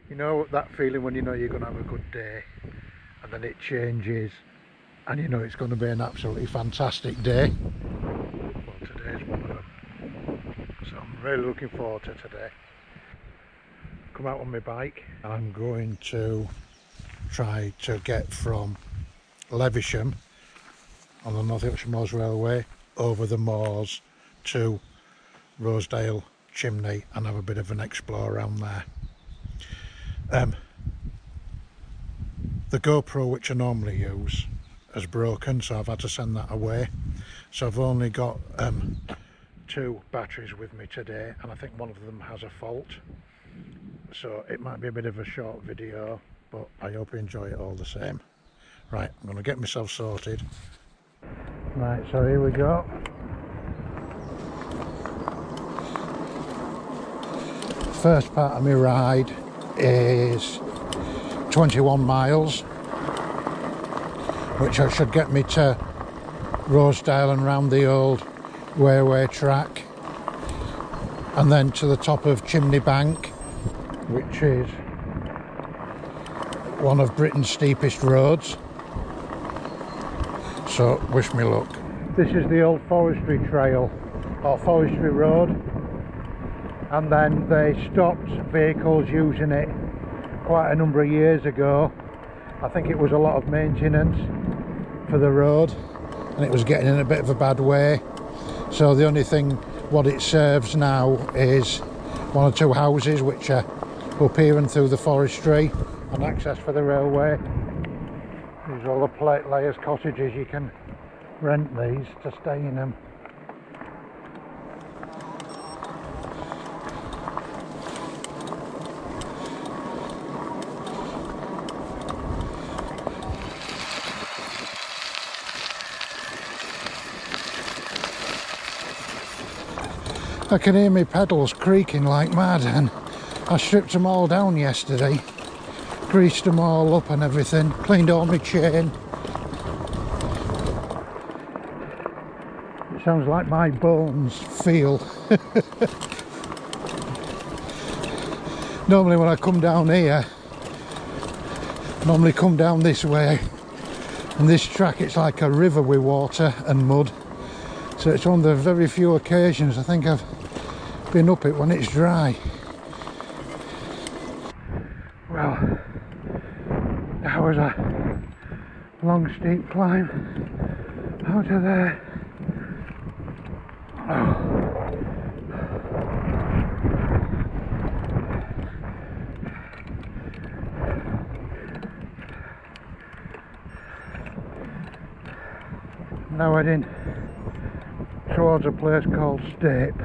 You know that feeling when you know you're going to have a good day and then it changes and you know it's going to be an absolutely fantastic day? Well, today's one of them. So I'm really looking forward to today. Come out on my bike and I'm going to try to get from Levisham on the North Yorkshire Moors Railway over the moors to Rosedale, Chimney, and have a bit of an explore around there. The GoPro which I normally use has broken, so I've had to send that away. So I've only got 2 batteries with me today, and I think one of them has a fault. So it might be a bit of a short video, but I hope you enjoy it all the same. Right, I'm going to get myself sorted. Right, so here we go. First part of my ride is 21 miles, which should get me to Rosedale and round the old railway track, and then to the top of Chimney Bank, which is one of Britain's steepest roads. So wish me luck. This is the old forestry trail or forestry road, and then they stopped vehicles using it quite a number of years ago. I think it was a lot of maintenance for the road and it was getting in a bit of a bad way, so the only thing what it serves now is 1 or 2 houses which are up here and through the forestry, and access for the railway. These are all the plate layers cottages. You can rent these to stay in them. I can hear my pedals creaking like mad, and I stripped them all down yesterday, greased them all up and everything, cleaned all my chain. It sounds like my bones feel. Normally when I come down here, I normally come down this way, and this track it's like a river with water and mud. So it's one of the very few occasions I think I've been up it when it's dry. Well, that was a long steep climb out of there. Oh. Now heading towards a place called Steep.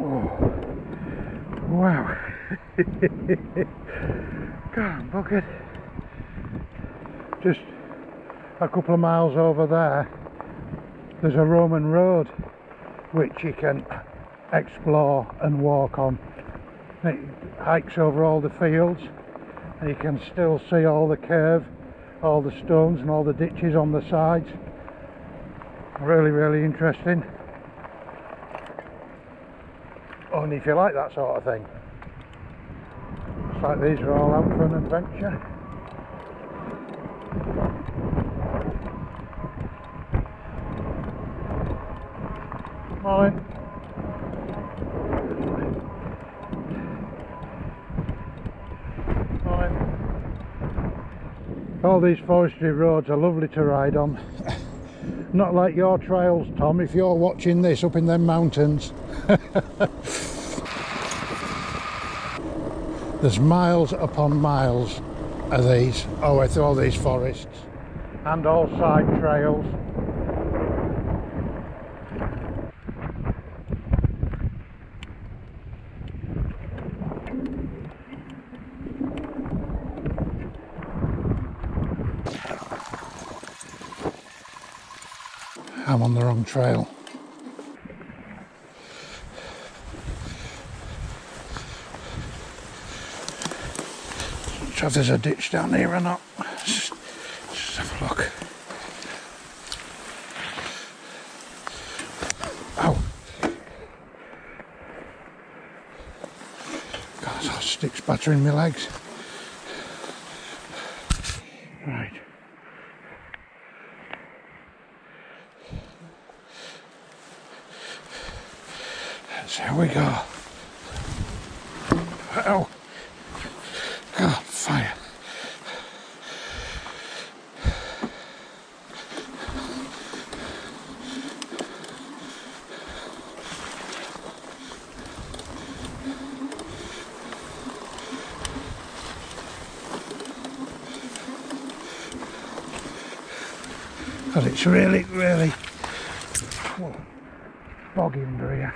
Oh. Wow. God, I'm bucket. Just a couple of miles over there, there's a Roman road which you can explore and walk on. It hikes over all the fields, and you can still see all the curve, all the stones and all the ditches on the sides. Really, really interesting. Only if you like that sort of thing. It's like these are all out for an adventure. Morning. Morning. All these forestry roads are lovely to ride on. Not like your trails, Tom, if you're watching this up in them mountains. There's miles upon miles of these, through all these forests, and all side trails. I'm on the wrong trail. Not sure if there's a ditch down here or not. Just have a look. Oh. God, those sticks battering my legs. Right. So here we go. Oh, God, fire. God, it's really boggy under here.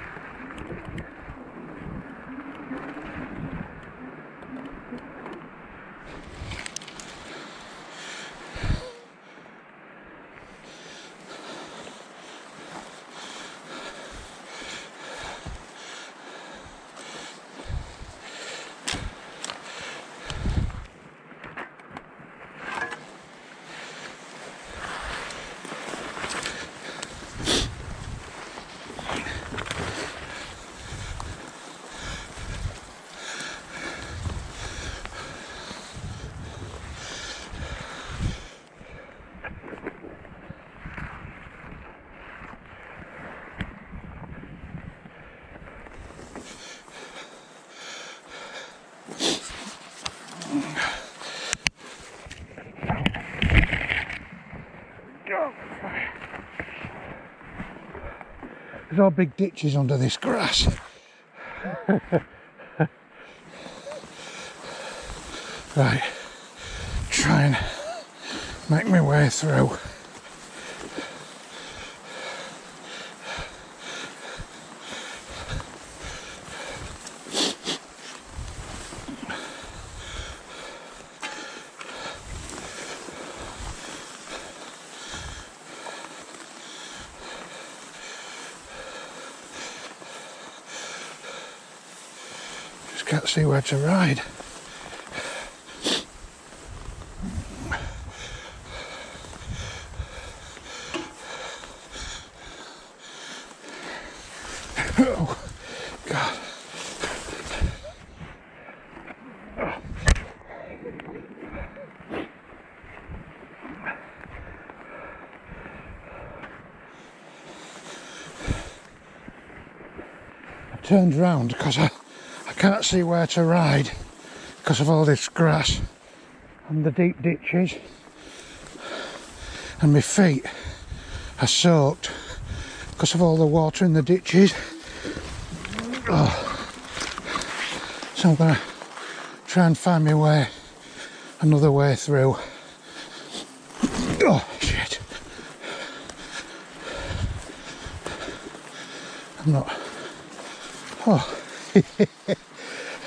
There's all big ditches under this grass. Right, try and make my way through. Can't see where to ride. Oh, God. Oh. I've turned round because I can't see where to ride because of all this grass and the deep ditches, and my feet are soaked because of all the water in the ditches. Oh. So I'm going to try and find my way another way through. Oh shit, I'm not. Oh.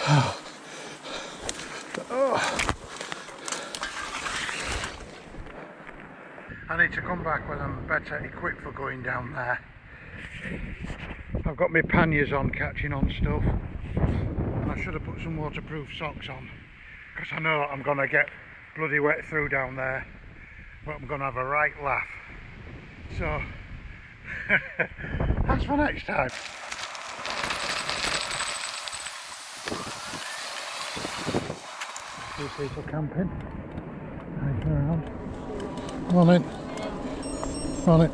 Oh. Oh. I need to come back when I'm better equipped for going down there. I've got my panniers on, catching on stuff, and I should have put some waterproof socks on because I know I'm going to get bloody wet through down there, but I'm going to have a right laugh. So that's for next time. Few people camping, hiking around. Morning. Morning.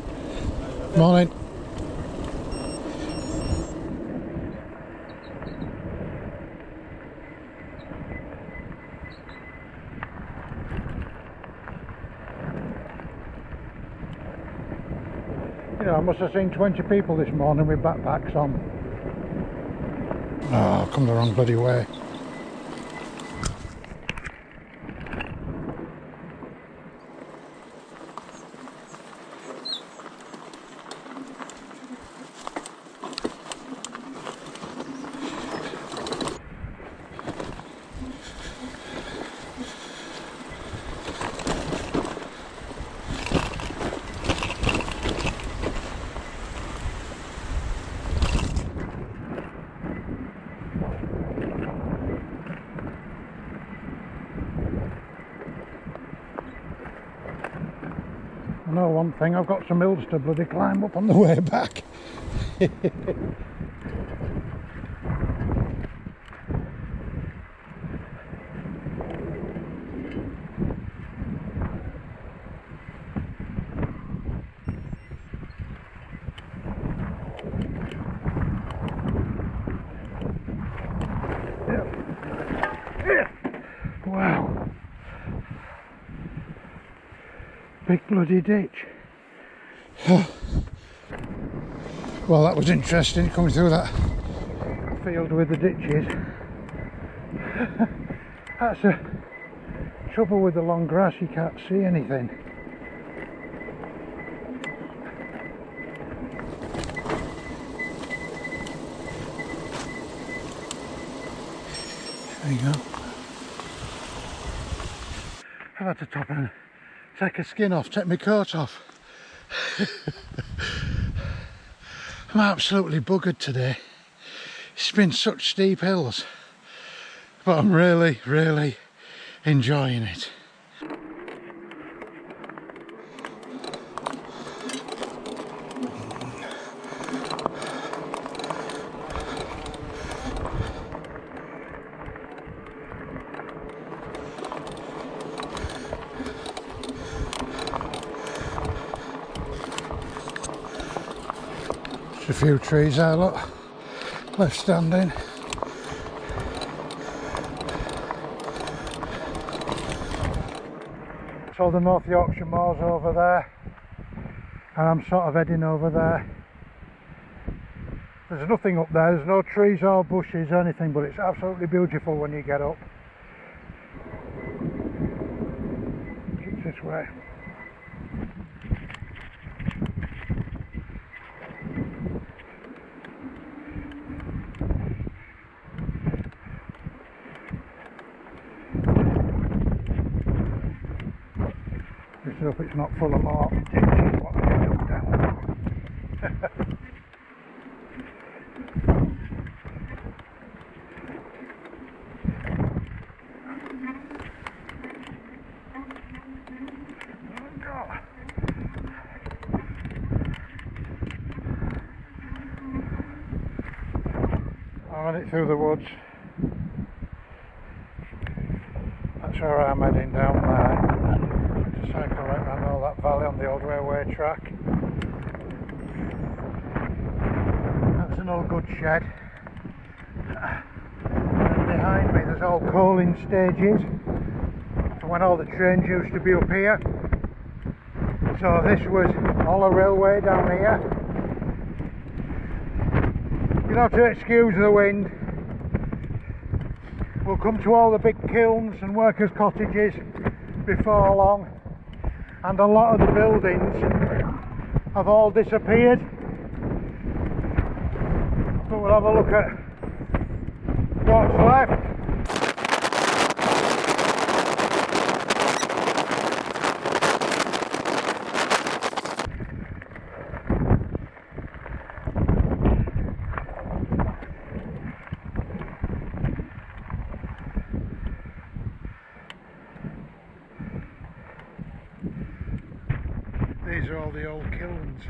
Morning. You know, I must have seen 20 people this morning with backpacks on. Oh, I've come the wrong bloody way. I know one thing, I've got some hills to bloody climb up on the way back. Wow. Big bloody ditch. Well, that was interesting, coming through that field with the ditches. That's the trouble with the long grass, you can't see anything. There you go. I've had to top and take a skin off, take my coat off. I'm absolutely buggered today. It's been such steep hills, but I'm really enjoying it. Just a few trees there, look, left standing. So the North Yorkshire Moors over there, and I'm sort of heading over there. There's nothing up there, there's no trees or bushes or anything, but it's absolutely beautiful when you get up. Keep this way. Just hope it's not full of more ditches what I jump down. I ran it through the woods. That's where I'm heading down there. Cycle right around all that valley on the old railway track. That's an old good shed. And behind me there's all coaling stages for when all the trains used to be up here. So this was all a railway down here. You have to excuse the wind. We'll come to all the big kilns and workers' cottages before long. And a lot of the buildings have all disappeared, but we'll have a look at what's left. These are all the old kilns.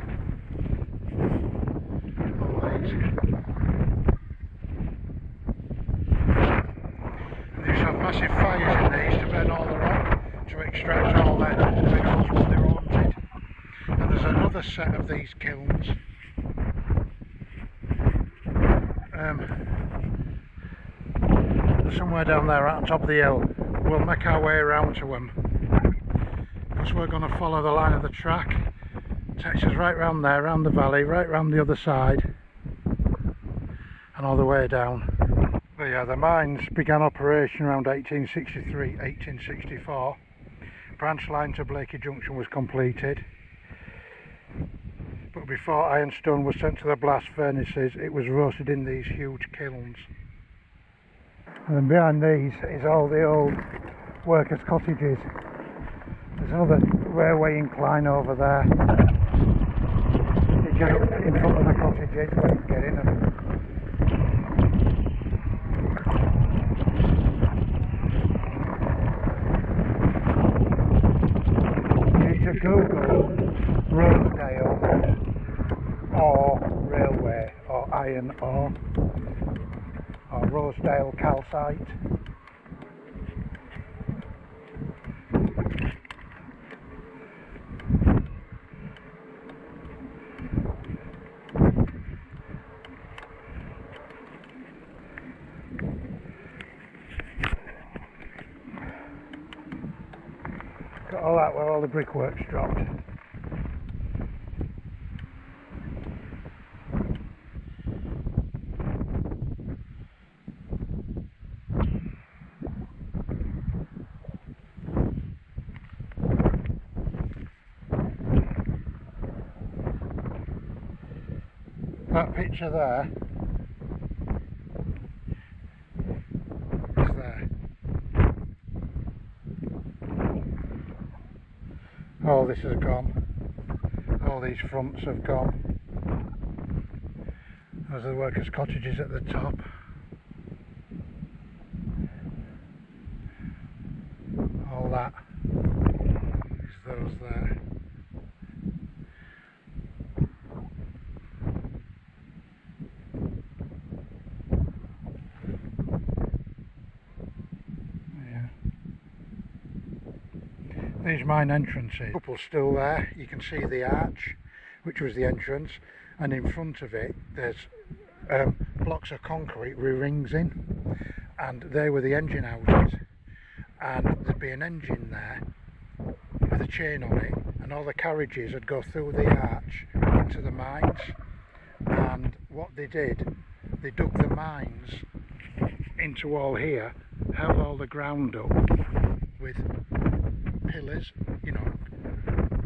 All these. And they used to have massive fires in these to burn all the rock to extract all the minerals what they wanted. And there's another set of these kilns. Somewhere down there at the top of the hill. We'll make our way around to them. Because we're going to follow the line of the track. Takes us right round there, round the valley, right round the other side, and all the way down. But yeah, the mines began operation around 1863, 1864. Branch line to Blakey Junction was completed. But before ironstone was sent to the blast furnaces, it was roasted in these huge kilns. And then behind these is all the old workers' cottages. There's another railway incline over there. You get up in front of the cottages where you get in them. You need to Google Rosedale or railway or iron ore or Rosedale calcite. all that where all the brickwork's dropped. That picture there is there. All this has gone. All these fronts have gone. Those are the workers' cottages at the top. All that is those there. These mine entrances. Couple's still there. You can see the arch, which was the entrance, and in front of it there's blocks of concrete with rings in, and they were the engine houses. And there'd be an engine there with a chain on it, and all the carriages would go through the arch into the mines. And what they did, they dug the mines into all here, held all the ground up with pillars, you know,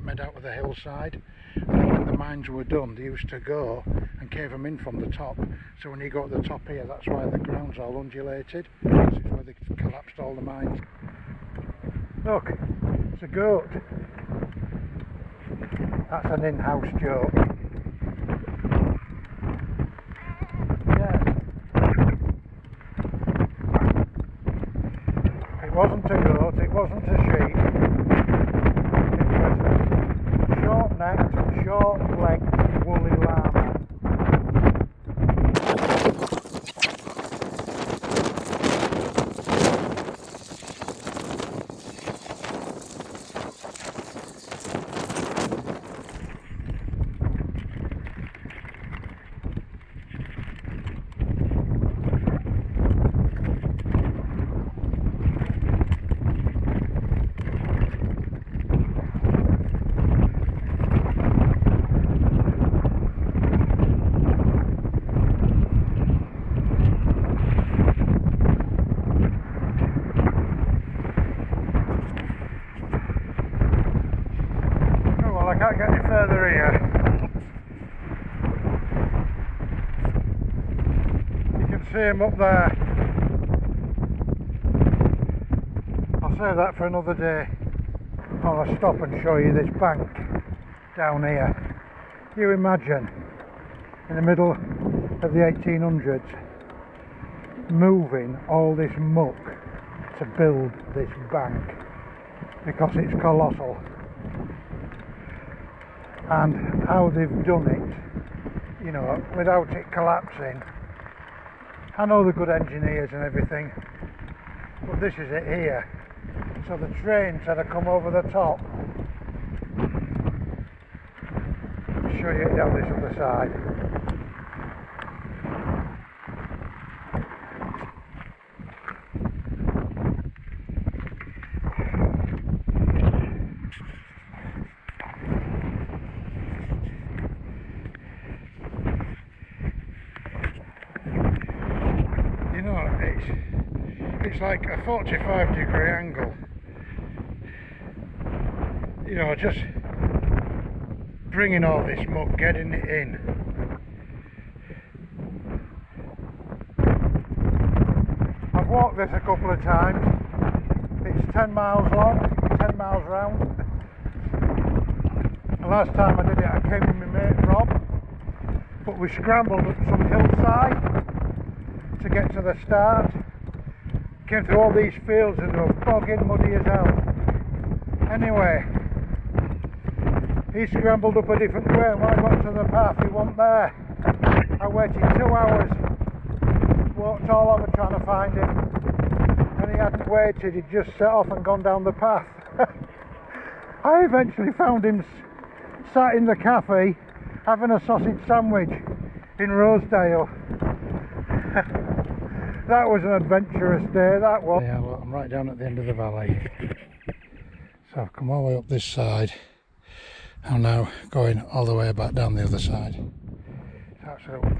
made out of the hillside, and when the mines were done they used to go and cave them in from the top, so when you go to the top here, that's why the ground's all undulated, because it's where they collapsed all the mines. Look, it's a goat. That's an in-house joke. Yes. It wasn't a goat, it wasn't a sheep. Short-necked, short-legged, woolly llama. I can't get any further here. You can see him up there. I'll save that for another day. I'll stop and show you this bank down here. You imagine, in the middle of the 1800s, moving all this muck to build this bank, because it's colossal. And how they've done it, you know, without it collapsing. I know they're good engineers and everything, but this is it here. So the trains had to come over the top. I'll show you it down this other side. It's like a 45-degree angle, you know, just bringing all this muck, getting it in. I've walked this a couple of times. It's 10 miles long, 10 miles round. The last time I did it I came with my mate Rob, but we scrambled up some hillside to get to the start. Came through all these fields and they were bogging muddy as hell. Anyway, he scrambled up a different way, and when I got to the path he wasn't there. I waited 2 hours, walked all over trying to find him, and he hadn't waited, he'd just set off and gone down the path. I eventually found him sat in the cafe having a sausage sandwich in Rosedale. That was an adventurous day, that was. Yeah, well, I'm right down at the end of the valley. So I've come all the way up this side. I'm now going all the way back down the other side. Absolutely.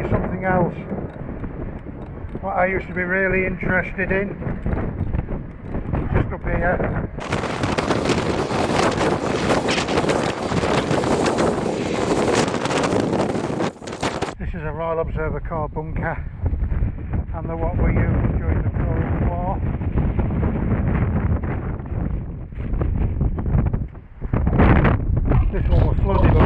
Something else what I used to be really interested in, just up here. This is a Royal Observer Corps bunker, and they're what were used during the Cold War. This one was flooded up.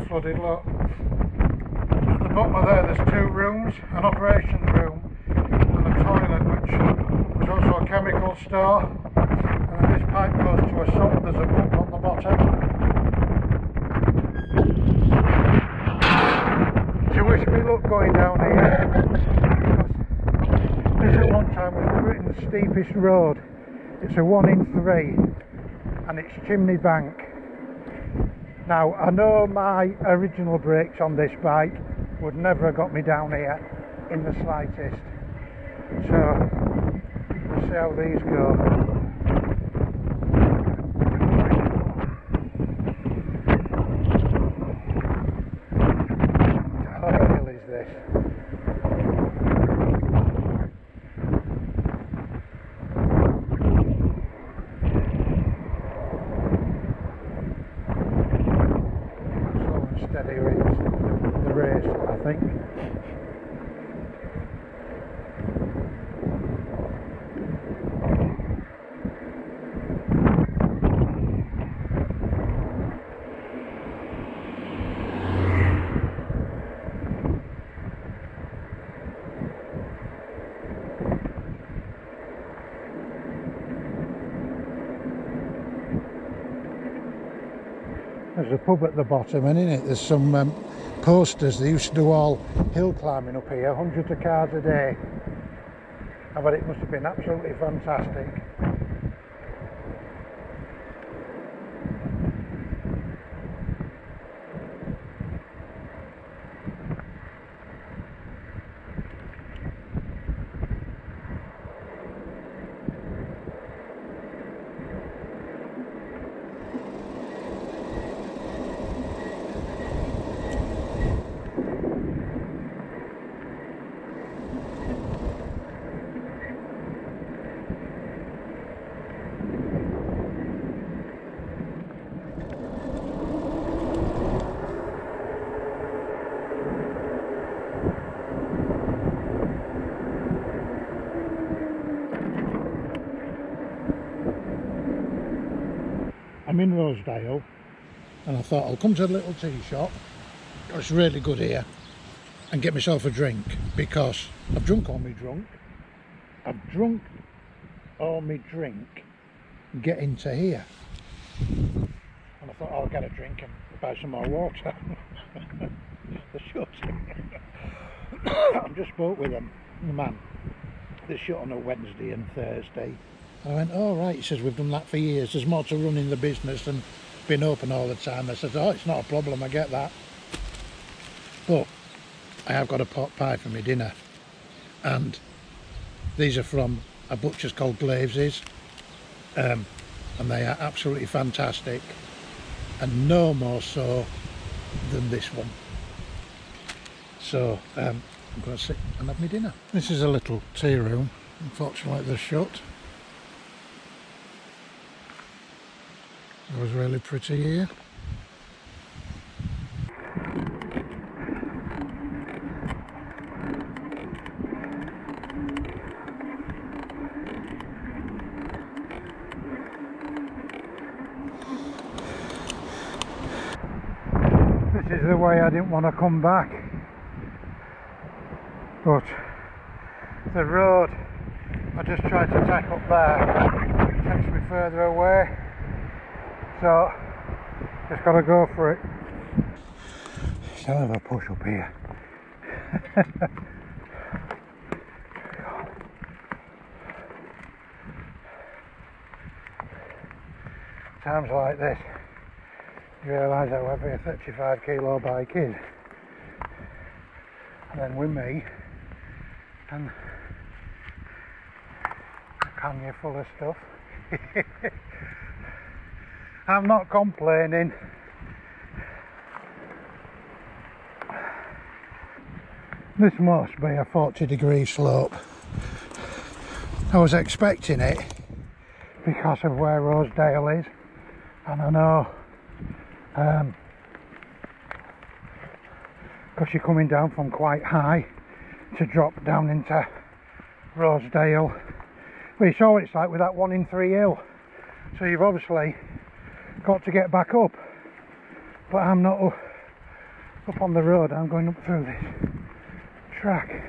Flooded, look. At the bottom of there, there's two rooms, an operations room and a toilet, which was also a chemical store. And then this pipe goes to a sump. There's a pump on the bottom. Do you wish me luck going down here? This at one time was Britain's steepest road. It's a 1 in 3 and it's Chimney Bank. Now, I know my original brakes on this bike would never have got me down here in the slightest. So, we'll see how these go. How the hell is this? Steady wins the race, I think. There's a pub at the bottom, and in it there's some posters. They used to do all hill climbing up here, hundreds of cars a day. But it must have been absolutely fantastic. I'm in Rosedale and I thought I'll come to a little tea shop, it's really good here, and get myself a drink, because I've drunk all my drink getting to here, and I thought I'll get a drink and buy some more water. They're shut. I just spoke with them, the man. They're shut on a Wednesday and Thursday. I went, oh right, he says, we've done that for years, there's more to running the business than been open all the time. I said, oh, it's not a problem, I get that. But I have got a pot pie for my dinner. And these are from a butcher's called Glaves's. And they are absolutely fantastic. And no more so than this one. So I'm going to sit and have my dinner. This is a little tea room. Unfortunately they're shut. It was really pretty here. This is the way I didn't want to come back, but the road I just tried to tack up there takes me further away, so just got to go for it. Still have a push up here. Times like this you realise how heavy a 35 kilo bike is, and then with me and a pannier full of stuff. I'm not complaining. This must be a 40-degree slope. I was expecting it because of where Rosedale is, and I know because you're coming down from quite high to drop down into Rosedale. Well, you saw what it's like with that 1 in 3 hill, so you've obviously got to get back up, but I'm not up on the road, I'm going up through this track.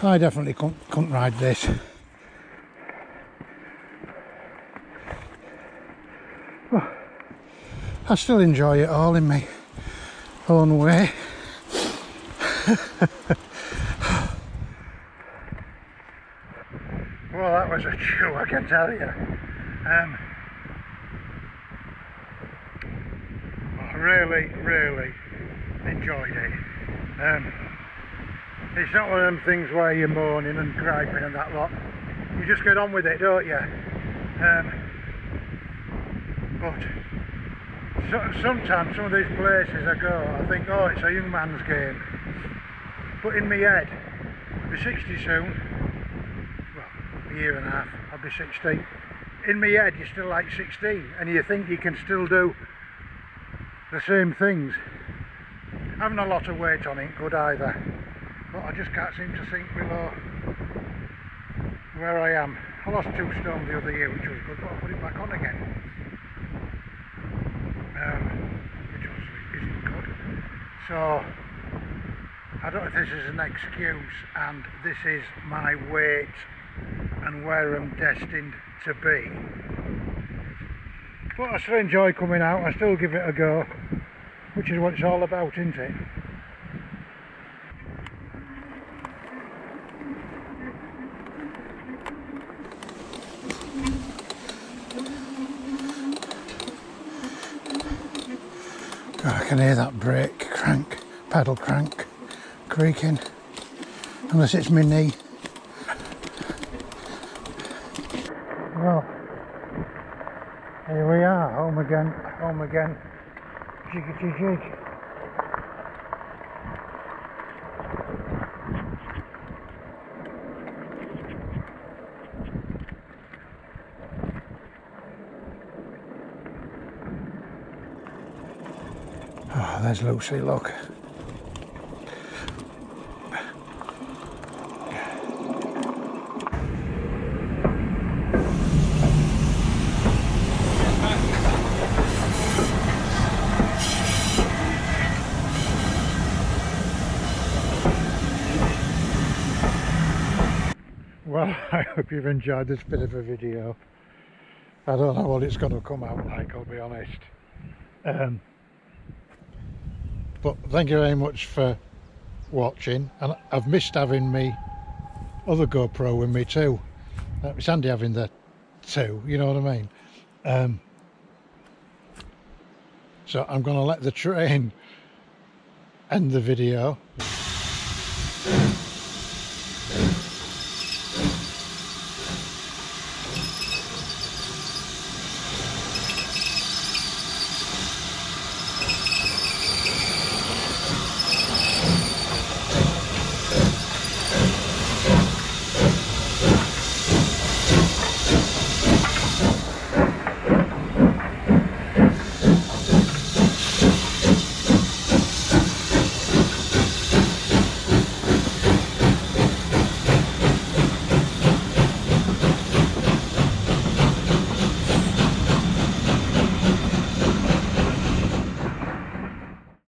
I definitely couldn't ride this. I still enjoy it all in my own way. Well, that was a chew, I can tell you. I really enjoyed it. It's not one of them things where you're moaning and griping and that lot. You just get on with it, don't you? But sometimes some of these places I go, I think, oh, it's a young man's game. But in my head, I'll be 60 soon. Well, a year and a half, I'll be 60. In my head, you're still like 16, and you think you can still do the same things. Having a lot of weight on it, good either. But I just can't seem to sink below where I am. I lost 2 stone the other year, which was good, but I put it back on again. Which obviously isn't good. So I don't know if this is an excuse, and this is my weight and where I'm destined to be. But I still enjoy coming out, I still give it a go, which is what it's all about, isn't it? God, I can hear that brake crank, pedal crank creaking, unless it's my knee. Well, here we are, home again, jiggity jig. Oh, there's Lucy, look. Well, I hope you've enjoyed this bit of a video. I don't know what it's going to come out like, I'll be honest. But thank you very much for watching, and I've missed having me other GoPro with me too. It's handy having the two, you know what I mean. So I'm going to let the train end the video.